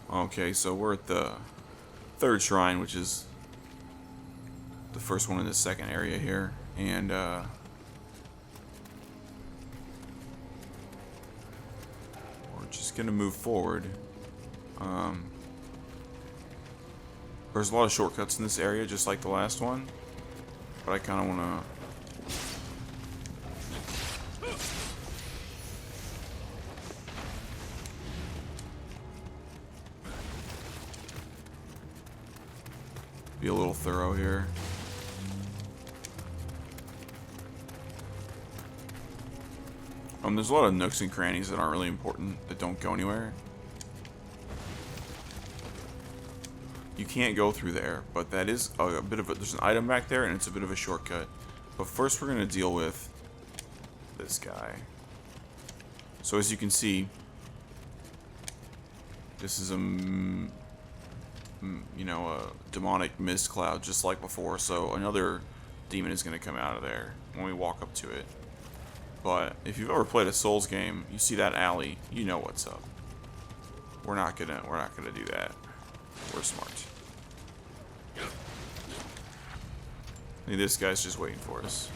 Okay, so we're at the third shrine, which is the first one in the second area here, and we're just gonna move forward. There's a lot of shortcuts in this area, just like the last one, but I kind of want to be a little thorough here. There's a lot of nooks and crannies that aren't really important, that don't go anywhere. You can't go through there, but that is a bit of a... There's an item back there, and it's a bit of a shortcut. But first we're going to deal with this guy. So as you can see, this is a... you know, a demonic mist cloud, just like before. So another demon is going to come out of there when we walk up to it. But if you've ever played a Souls game, you see that alley, you know what's up. We're not gonna do that. We're smart. I think this guy's just waiting for us.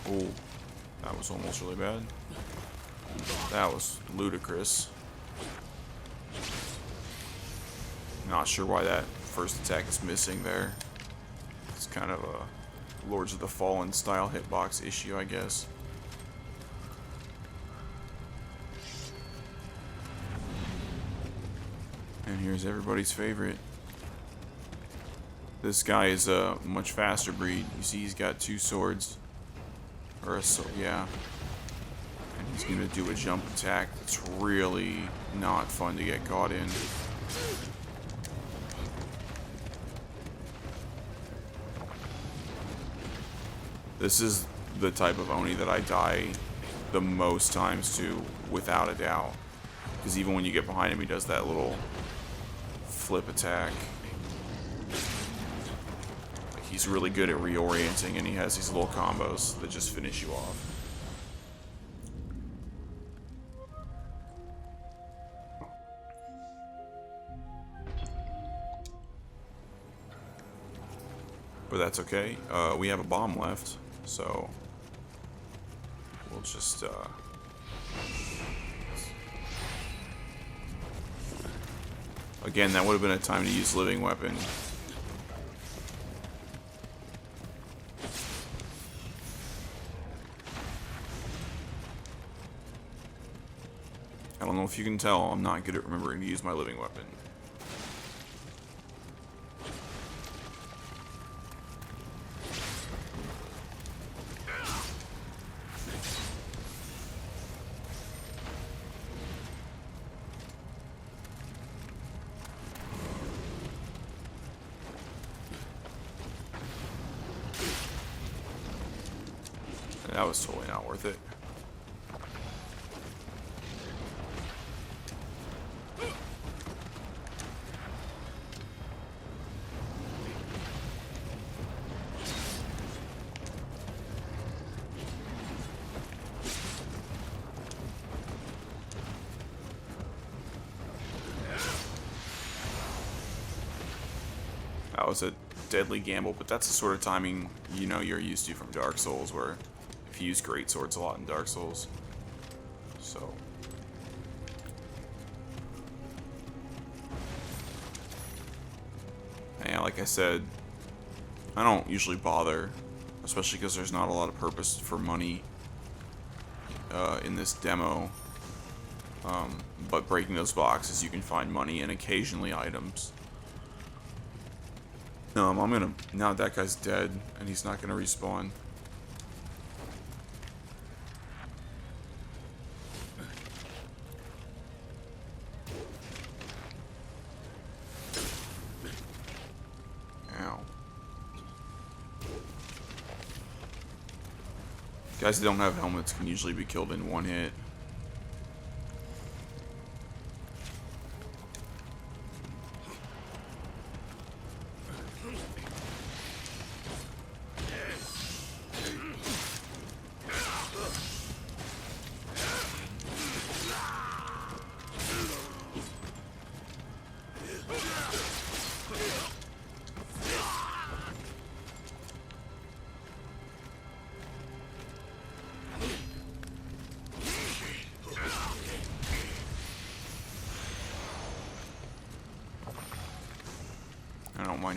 Oh, that was almost really bad. That was ludicrous. Not sure why that first attack is missing there. It's kind of a Lords of the Fallen style hitbox issue, I guess. And here's everybody's favorite. This guy is a much faster breed. You see he's got two swords. Or a sword, yeah. And he's gonna do a jump attack that's really not fun to get caught in. This is the type of Oni that I die the most times to, without a doubt. Because even when you get behind him, he does that little flip attack. Like, he's really good at reorienting, and he has these little combos that just finish you off. But that's okay. We have a bomb left, so we'll just again, that would have been a time to use living weapon. I don't know if you can tell, I'm not good at remembering to use my living weapon. That was totally not worth it. That was a deadly gamble, but that's the sort of timing, you know, you're used to from Dark Souls, where if you use great swords a lot in Dark Souls. So yeah, like I said, I don't usually bother, especially because there's not a lot of purpose for money in this demo. But breaking those boxes, you can find money and occasionally items. I'm gonna... Now that guy's dead, and he's not gonna respawn. Ow. Guys that don't have helmets can usually be killed in one hit.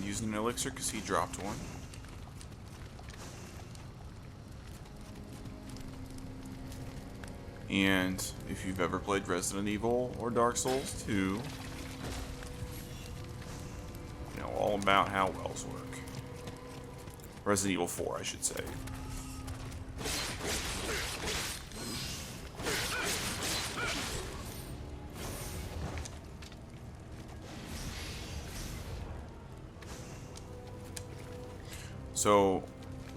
using an elixir because he dropped one. And if you've ever played Resident Evil or Dark Souls 2, you know all about how wells work. Resident Evil 4, I should say. So,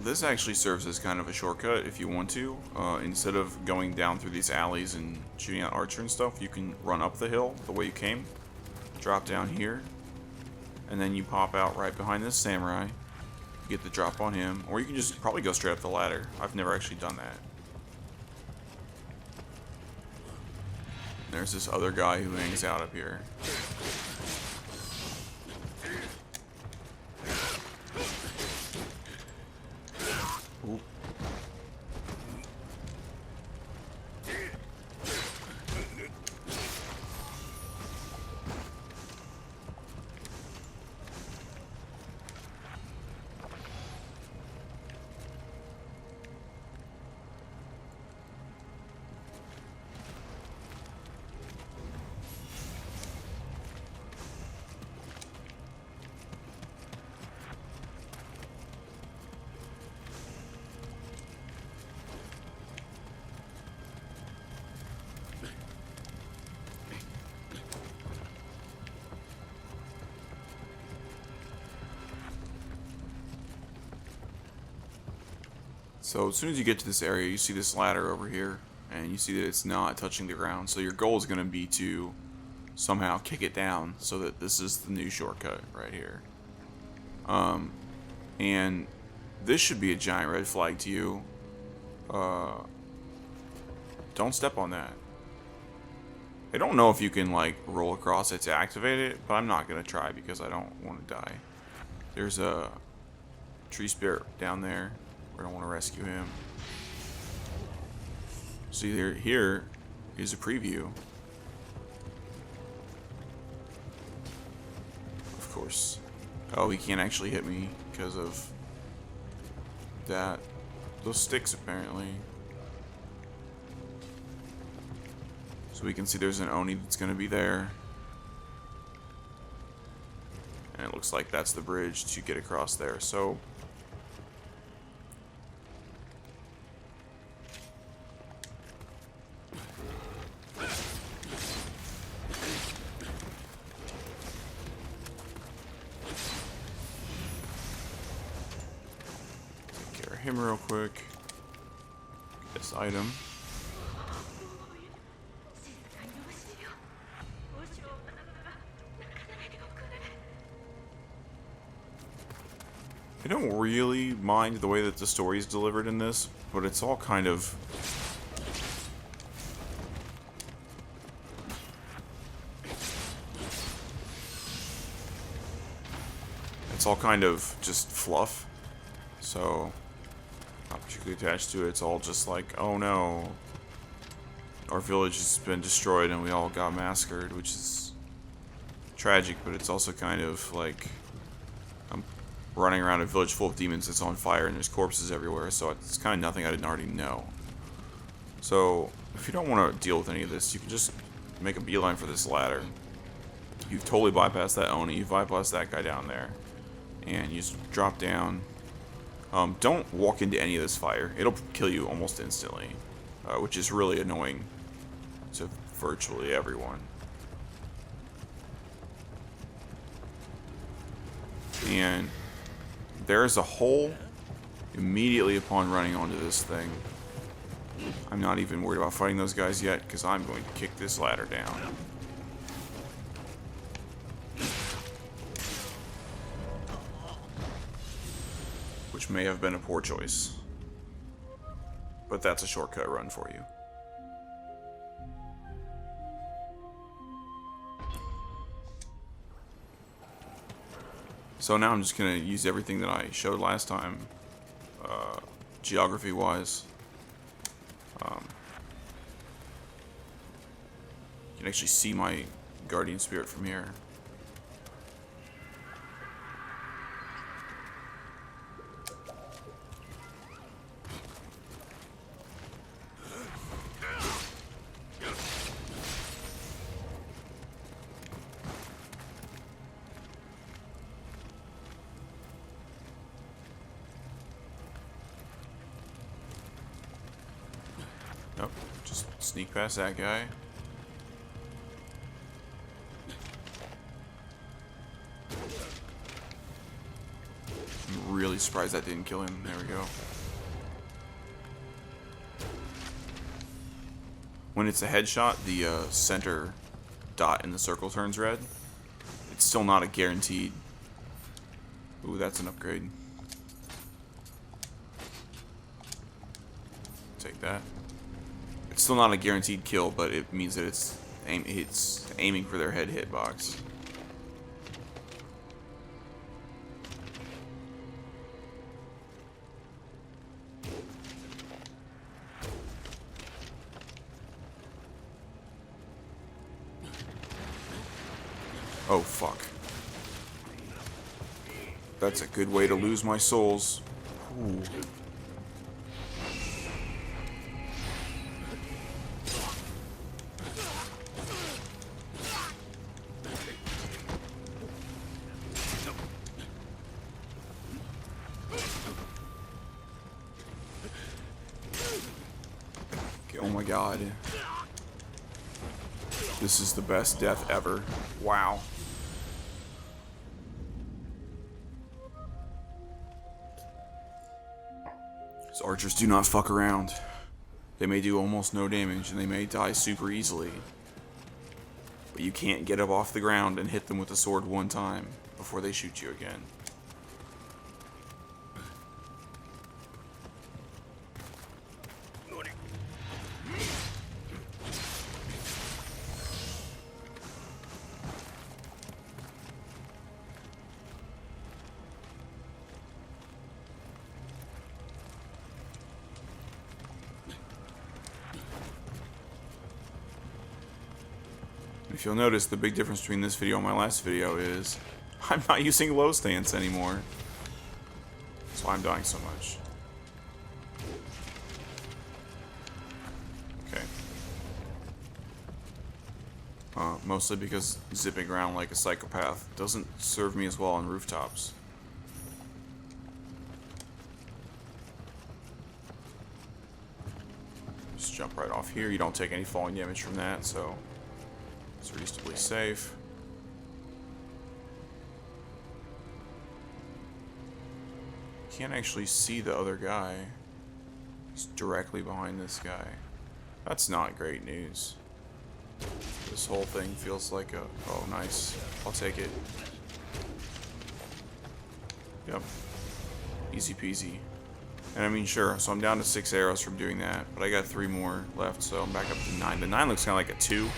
this actually serves as kind of a shortcut if you want to. Instead of going down through these alleys and shooting out Archer and stuff, you can run up the hill the way you came, drop down here, and then you pop out right behind this samurai, get the drop on him, or you can just probably go straight up the ladder. I've never actually done that. There's this other guy who hangs out up here. Ooh. So as soon as you get to this area, you see this ladder over here, and you see that it's not touching the ground. So your goal is going to be to somehow kick it down so that this is the new shortcut right here. And this should be a giant red flag to you. Don't step on that. I don't know if you can like roll across it to activate it, but I'm not going to try because I don't want to die. There's a tree spirit down there. I don't want to rescue him. See, here is a preview. Of course. Oh, he can't actually hit me because of that. Those sticks, apparently. So we can see there's an Oni that's going to be there. And it looks like that's the bridge to get across there. So him real quick. This item. I don't really mind the way that the story is delivered in this, but it's all kind of just fluff. So not particularly attached to it. It's all just like, oh no, our village has been destroyed and we all got massacred, which is tragic, but it's also kind of like I'm running around a village full of demons that's on fire and there's corpses everywhere, so it's kind of nothing I didn't already know. So if you don't want to deal with any of this, you can just make a beeline for this ladder. You've totally bypassed that Oni, you've bypassed that guy down there, and you just drop down. Don't walk into any of this fire. It'll kill you almost instantly, which is really annoying to virtually everyone. And there's a hole immediately upon running onto this thing. I'm not even worried about fighting those guys yet, because I'm going to kick this ladder down. Which may have been a poor choice. But that's a shortcut run for you. So now I'm just going to use everything that I showed last time, geography-wise. You can actually see my guardian spirit from here. Nope. Just sneak past that guy. I'm really surprised that didn't kill him. There we go. When it's a headshot, the center dot in the circle turns red. It's still not a guaranteed. Ooh, that's an upgrade. Take that. It's still not a guaranteed kill, but it means that it's aiming for their head hitbox. Oh, fuck. That's a good way to lose my souls. Ooh. Okay, oh my god. This is the best death ever. Wow. These archers do not fuck around. They may do almost no damage and they may die super easily. But you can't get up off the ground and hit them with a sword one time before they shoot you again. If you'll notice, the big difference between this video and my last video is I'm not using low stance anymore. That's why I'm dying so much. Okay. Mostly because zipping around like a psychopath doesn't serve me as well on rooftops. Just jump right off here. You don't take any falling damage from that, so it's reasonably safe. Can't actually see the other guy. He's directly behind this guy. That's not great news. This whole thing feels like a... Oh, nice. I'll take it. Yep. Easy peasy. And I mean, sure, so I'm down to 6 arrows from doing that, but I got 3 more left, so I'm back up to 9. The 9 looks kind of like a 2.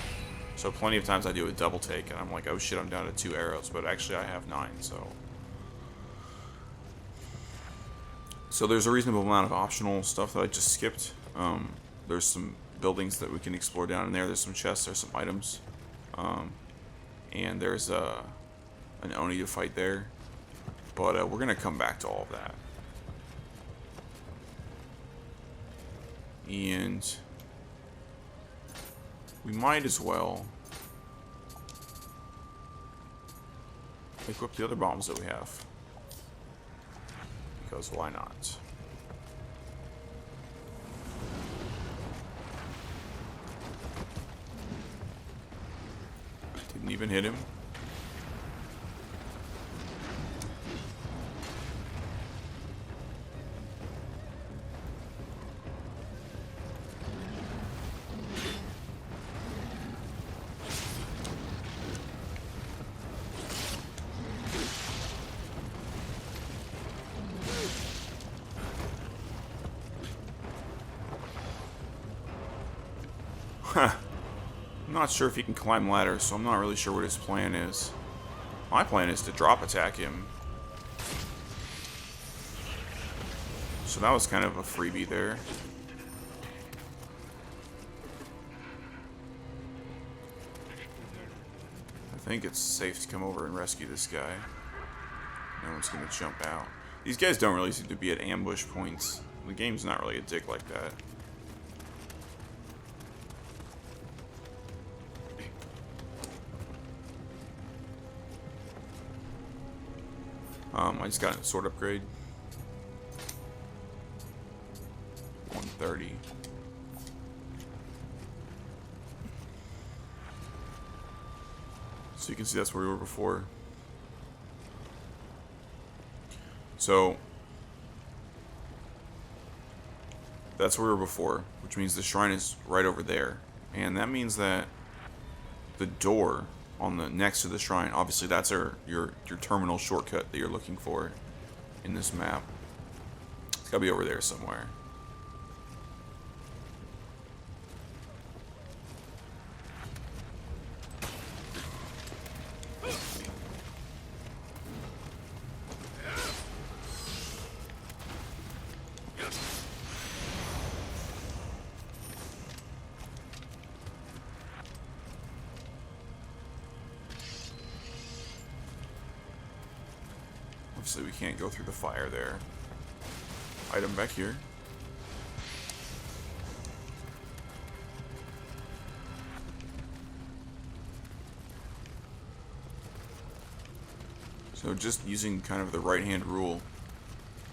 So plenty of times I do a double take, and I'm like, oh shit, I'm down to 2 arrows, but actually I have 9, so... So there's a reasonable amount of optional stuff that I just skipped. There's some buildings that we can explore down in there. There's some chests, there's some items. And there's an Oni to fight there. But we're going to come back to all of that. And we might as well equip the other bombs that we have. Because why not? Didn't even hit him. I'm not sure if he can climb ladders, so I'm not really sure what his plan is. My plan is to drop attack him. So that was kind of a freebie there. I think it's safe to come over and rescue this guy. No one's gonna jump out. These guys don't really seem to be at ambush points. The game's not really a dick like that. I just got a sword upgrade. 130. So you can see that's where we were before. So that's where we were before, which means the shrine is right over there. And that means that the door on the next to the shrine, obviously that's your terminal shortcut that you're looking for in this map. It's gotta be over there somewhere. Obviously we can't go through the fire there. Item back here. So just using kind of the right-hand rule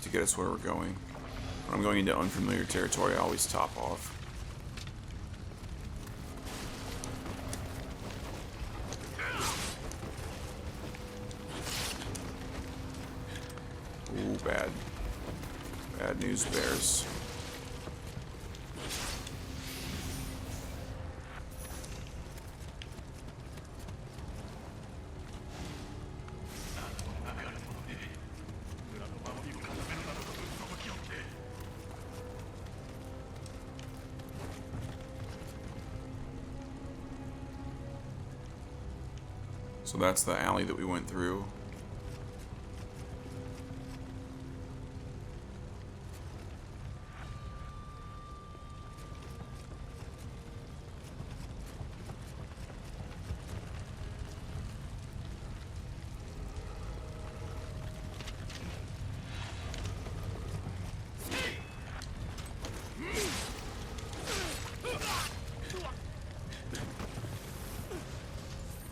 to get us where we're going. When I'm going into unfamiliar territory, I always top off. Ooh, bad. Bad news bears. So that's the alley that we went through.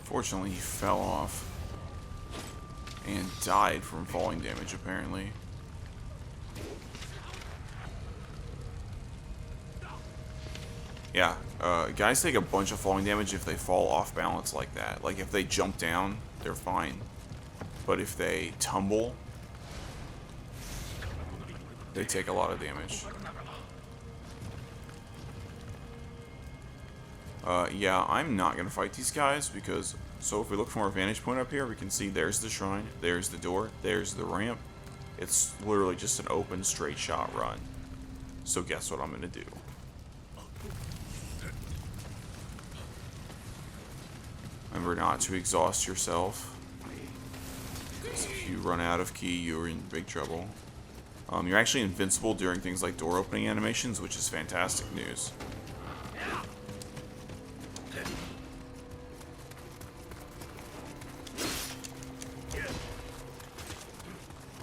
Fortunately, he fell off and died from falling damage, apparently. Yeah, guys take a bunch of falling damage if they fall off balance like that. Like, if they jump down, they're fine. But if they tumble, they take a lot of damage. Yeah, I'm not going to fight these guys because... So if we look from our vantage point up here, we can see there's the shrine, there's the door, there's the ramp. It's literally just an open, straight shot run. So guess what I'm going to do? Remember not to exhaust yourself. Because if you run out of ki, you're in big trouble. You're actually invincible during things like door opening animations, which is fantastic news.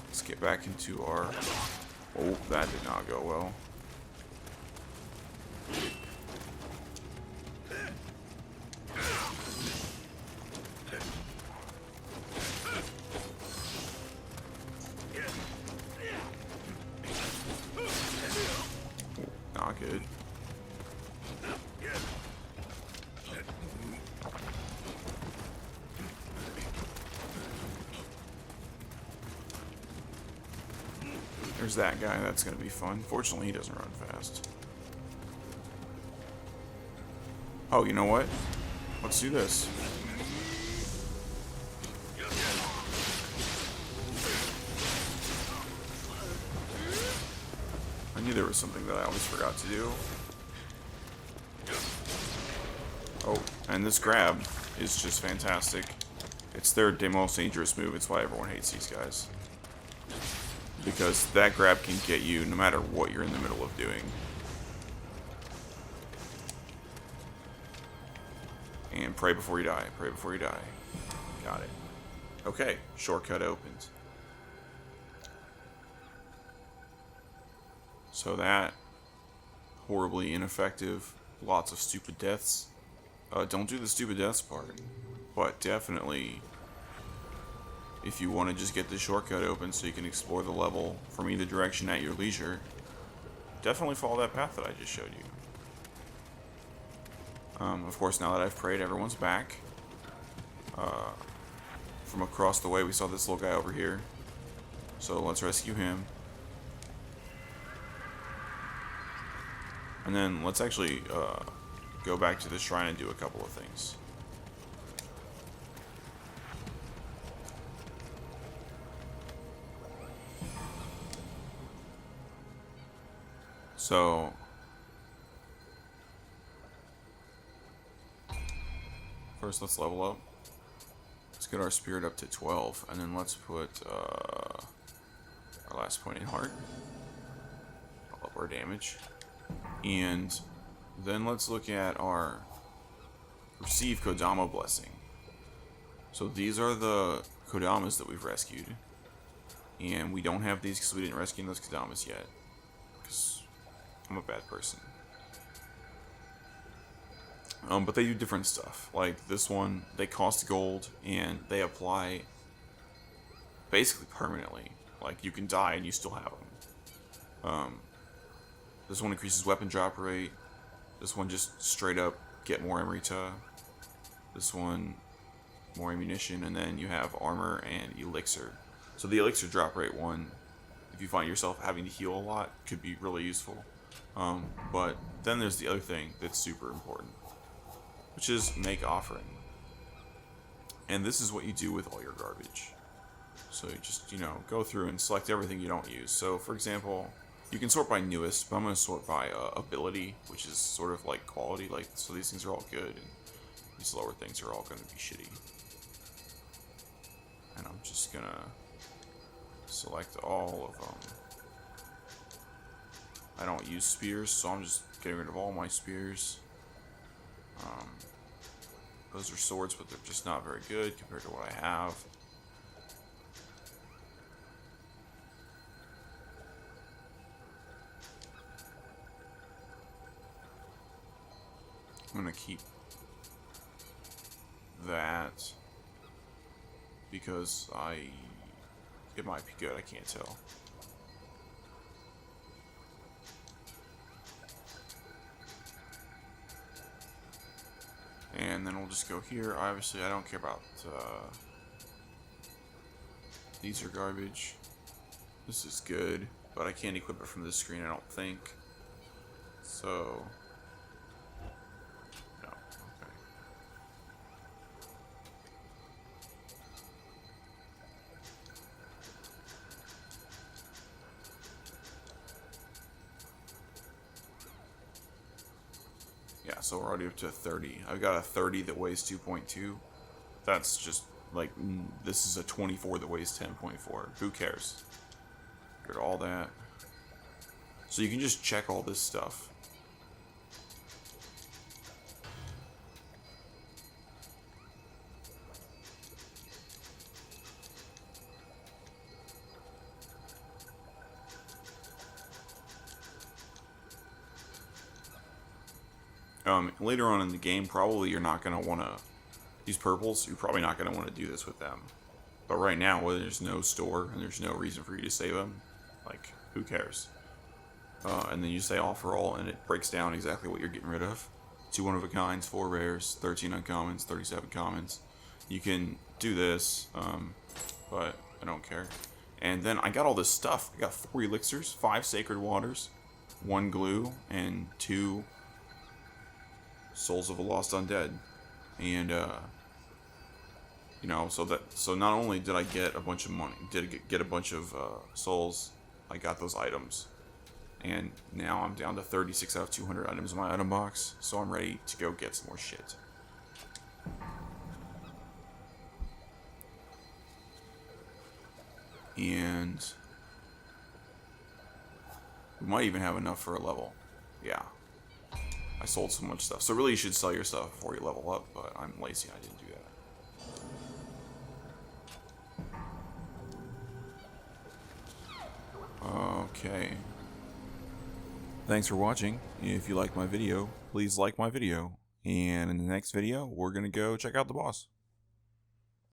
Let's get back into our... Oh, that did not go well. Not good. There's that guy. That's going to be fun. Fortunately, he doesn't run fast. Oh, you know what? Let's do this. I knew there was something that I always forgot to do. Oh, and this grab is just fantastic. It's their most dangerous move. It's why everyone hates these guys. Because that grab can get you no matter what you're in the middle of doing. And pray before you die. Pray before you die. Got it. Okay, shortcut opened. So that, horribly ineffective, lots of stupid deaths. Don't do the stupid deaths part. But definitely, if you want to just get the shortcut open so you can explore the level from either direction at your leisure, definitely follow that path that I just showed you. Of course, now that I've prayed, everyone's back. from across the way. We saw this little guy over here. So let's rescue him. And then let's actually go back to the shrine and do a couple of things. So first let's level up. Let's get our spirit up to 12, and then let's put our last point in heart. I'll up our damage. And then let's look at our receive Kodama blessing. So these are the Kodamas that we've rescued. And we don't have these because we didn't rescue those Kodamas yet. Because I'm a bad person. But they do different stuff. Like this one, they cost gold and they apply basically permanently. Like you can die and you still have them. This one increases weapon drop rate. This one just straight up get more Emerita. This one more ammunition, and then you have armor and elixir. So the elixir drop rate one, if you find yourself having to heal a lot, could be really useful. But then there's the other thing that's super important, which is make offering. And this is what you do with all your garbage. So you just, go through and select everything you don't use. So for example, you can sort by newest, but I'm going to sort by ability, which is sort of like quality. Like, so these things are all good, and these lower things are all going to be shitty. And I'm just going to select all of them. I don't use spears, so I'm just getting rid of all my spears. Those are swords, but they're just not very good compared to what I have. I'm going to keep that because it might be good, I can't tell. And then we'll just go here. Obviously, I don't care about these are garbage. This is good, but I can't equip it from this screen, I don't think. So no, okay. Yeah, so we're already up to 30. I've got a 30 that weighs 2.2. That's just like, this is a 24 that weighs 10.4. Who cares? Get all that. So you can just check all this stuff. Later on in the game, probably you're not going to want to, these purples, you're probably not going to want to do this with them. But right now, where there's no store and there's no reason for you to save them, like, who cares? And then you say offer all, and it breaks down exactly what you're getting rid of. 2 one-of-a-kinds, 4 rares, 13 uncommons, 37 commons. You can do this, but I don't care. And then I got all this stuff. I got 4 elixirs, 5 sacred waters, 1 glue, and 2 souls of a lost undead. And so not only did I get a bunch of money, get a bunch of souls, I got those items. And now I'm down to 36 out of 200 items in my item box, so I'm ready to go get some more shit. And we might even have enough for a level. Yeah. I sold so much stuff. So really you should sell your stuff before you level up, but I'm lazy, I didn't do that. Okay. Thanks for watching. If you like my video, please like my video. And in the next video, we're going to go check out the boss.